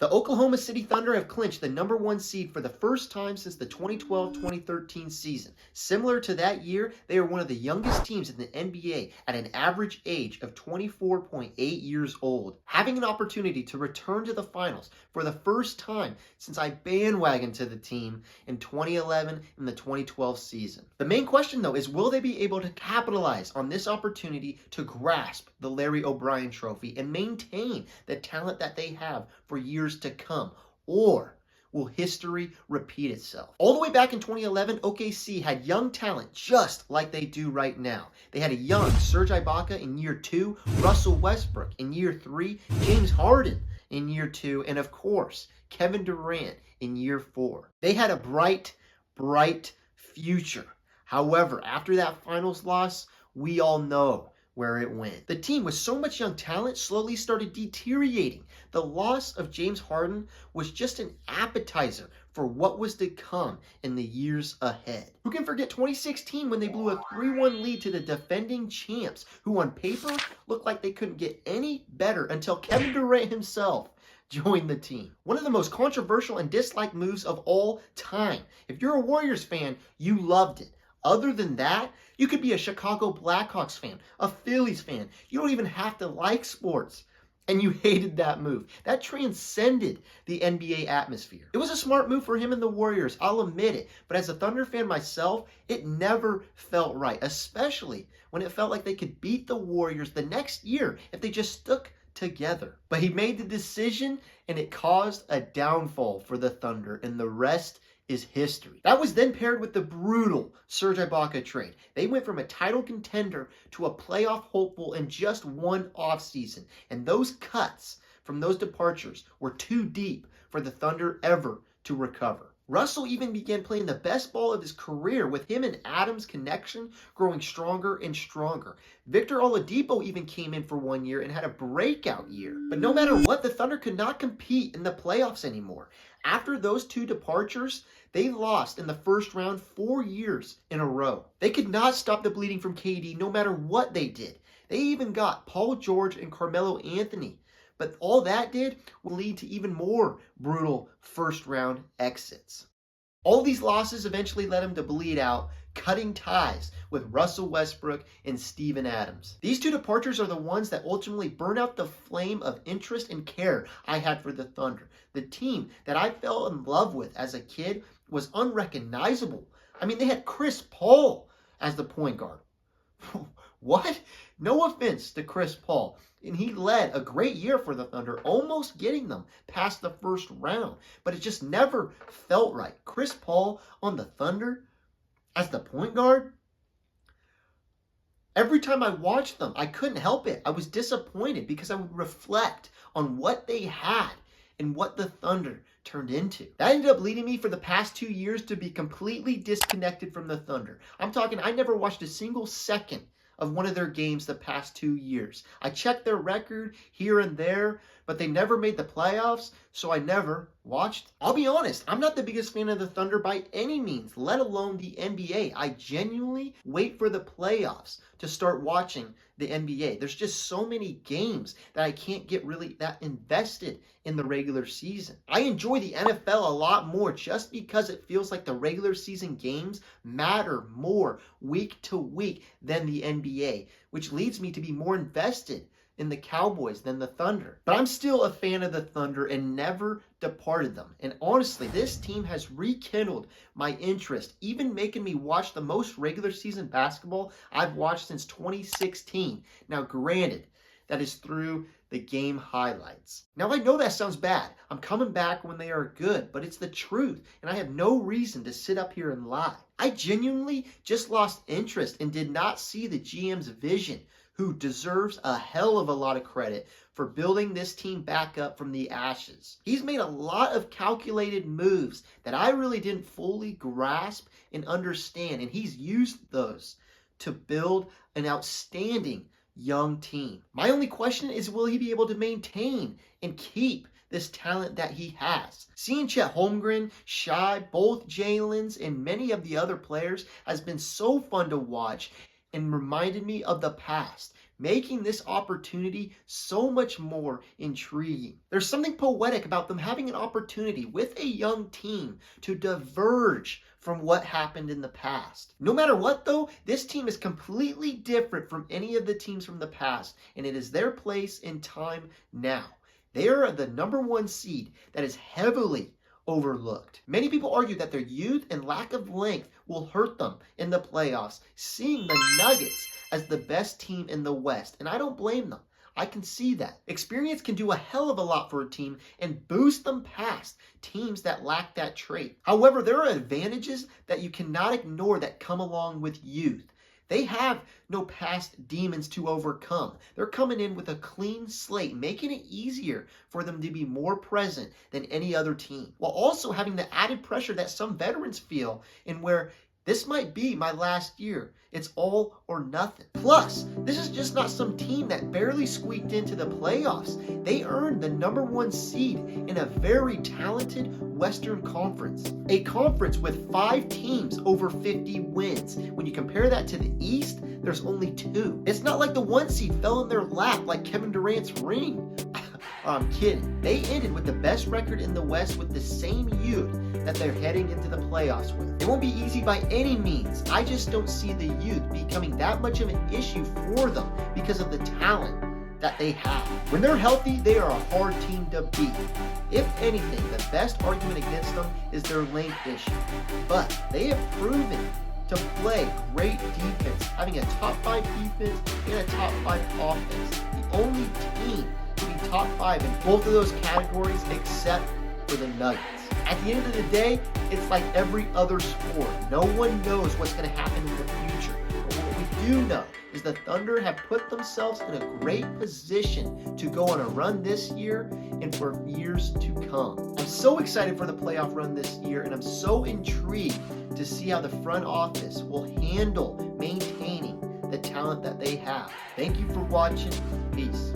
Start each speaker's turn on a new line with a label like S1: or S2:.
S1: The Oklahoma City Thunder have clinched the #1 seed for the first time since the 2012-2013 season. Similar to that year, they are one of the youngest teams in the NBA at an average age of 24.8 years old, having an opportunity to return to the finals for the first time since I bandwagoned to the team in 2011 and the 2012 season. The main question, though, is will they be able to capitalize on this opportunity to grasp the Larry O'Brien Trophy and maintain the talent that they have for years to come, or will history repeat itself? All the way back in 2011, OKC had young talent just like they do right now. They had a young Serge Ibaka in year 2, Russell Westbrook in year 3, James Harden in year 2, and of course, Kevin Durant in year 4. They had a bright future. However, after that finals loss, we all know where it went. The team with so much young talent slowly started deteriorating. The loss of James Harden was just an appetizer for what was to come in the years ahead. Who can forget 2016 when they blew a 3-1 lead to the defending champs, who on paper looked like they couldn't get any better until Kevin Durant himself joined the team. One of the most controversial and disliked moves of all time. If you're a Warriors fan, you loved it. Other than that, you could be a Chicago Blackhawks fan, a Phillies fan. You don't even have to like sports. And you hated that move. That transcended the NBA atmosphere. It was a smart move for him and the Warriors, I'll admit it. But as a Thunder fan myself, it never felt right, especially when it felt like they could beat the Warriors the next year if they just stuck together. But he made the decision, and it caused a downfall for the Thunder, and the rest is history. That was then paired with the brutal Serge Ibaka trade. They went from a title contender to a playoff hopeful in just one offseason. And those cuts from those departures were too deep for the Thunder ever to recover. Russell even began playing the best ball of his career, with him and Adams' connection growing stronger and stronger. Victor Oladipo even came in for 1 year and had a breakout year. But no matter what, the Thunder could not compete in the playoffs anymore. After those two departures, they lost in the first round 4 years in a row. They could not stop the bleeding from KD no matter what they did. They even got Paul George and Carmelo Anthony. But all that did would lead to even more brutal first-round exits. All these losses eventually led him to bleed out, cutting ties with Russell Westbrook and Steven Adams. These two departures are the ones that ultimately burned out the flame of interest and care I had for the Thunder. The team that I fell in love with as a kid was unrecognizable. I mean, they had Chris Paul as the point guard. What? No offense to Chris Paul. And he led a great year for the Thunder, almost getting them past the first round. But it just never felt right. Chris Paul on the Thunder as the point guard? Every time I watched them, I couldn't help it. I was disappointed because I would reflect on what they had and what the Thunder turned into. That ended up leading me for the past 2 years to be completely disconnected from the Thunder. I'm talking, I never watched a single second of one of their games the past 2 years. I checked their record here and there, but they never made the playoffs, so I never watched. I'll be honest, I'm not the biggest fan of the Thunder by any means, let alone the NBA. I genuinely wait for the playoffs to start watching the NBA. There's just so many games that I can't get really that invested in the regular season. I enjoy the NFL a lot more just because it feels like the regular season games matter more week to week than the NBA, which leads me to be more invested in the Cowboys than the Thunder. But I'm still a fan of the Thunder and never departed them. And honestly, this team has rekindled my interest, even making me watch the most regular season basketball I've watched since 2016. Now, granted, that is through the game highlights. Now, I know that sounds bad. I'm coming back when they are good, but it's the truth, and I have no reason to sit up here and lie. I genuinely just lost interest and did not see the GM's vision, who deserves a hell of a lot of credit for building this team back up from the ashes. He's made a lot of calculated moves that I really didn't fully grasp and understand, and he's used those to build an outstanding young team. My only question is, will he be able to maintain and keep this talent that he has? Seeing Chet Holmgren, Shai, both Jalen's, and many of the other players has been so fun to watch and reminded me of the past. making this opportunity so much more intriguing. There's something poetic about them having an opportunity with a young team to diverge from what happened in the past. No matter what though, this team is completely different from any of the teams from the past, and it is their place in time now. They are the number one seed that is heavily overlooked. Many people argue that their youth and lack of length will hurt them in the playoffs, seeing the Nuggets as the best team in the West, and I don't blame them. I can see that. Experience can do a hell of a lot for a team and boost them past teams that lack that trait. However, there are advantages that you cannot ignore that come along with youth. They have no past demons to overcome. They're coming in with a clean slate, making it easier for them to be more present than any other team, while also having the added pressure that some veterans feel in where this might be my last year. It's all or nothing. Plus, this is just not some team that barely squeaked into the playoffs. They earned the number one seed in a very talented Western Conference. A conference with 5 teams over 50 wins. When you compare that to the East, there's only 2. It's not like the 1 seed fell in their lap like Kevin Durant's ring. I'm kidding. They ended with the best record in the West with the same youth that they're heading into the playoffs with. It won't be easy by any means. I just don't see the youth becoming that much of an issue for them because of the talent that they have. When they're healthy, they are a hard team to beat. If anything, the best argument against them is their length issue. But they have proven to play great defense, having a top 5 defense and a top 5 offense. The only team to be top 5 in both of those categories except for the Nuggets. At the end of the day, it's like every other sport. No one knows what's going to happen in the future. But what we do know is the Thunder have put themselves in a great position to go on a run this year and for years to come. I'm so excited for the playoff run this year, and I'm so intrigued to see how the front office will handle maintaining the talent that they have. Thank you for watching. Peace.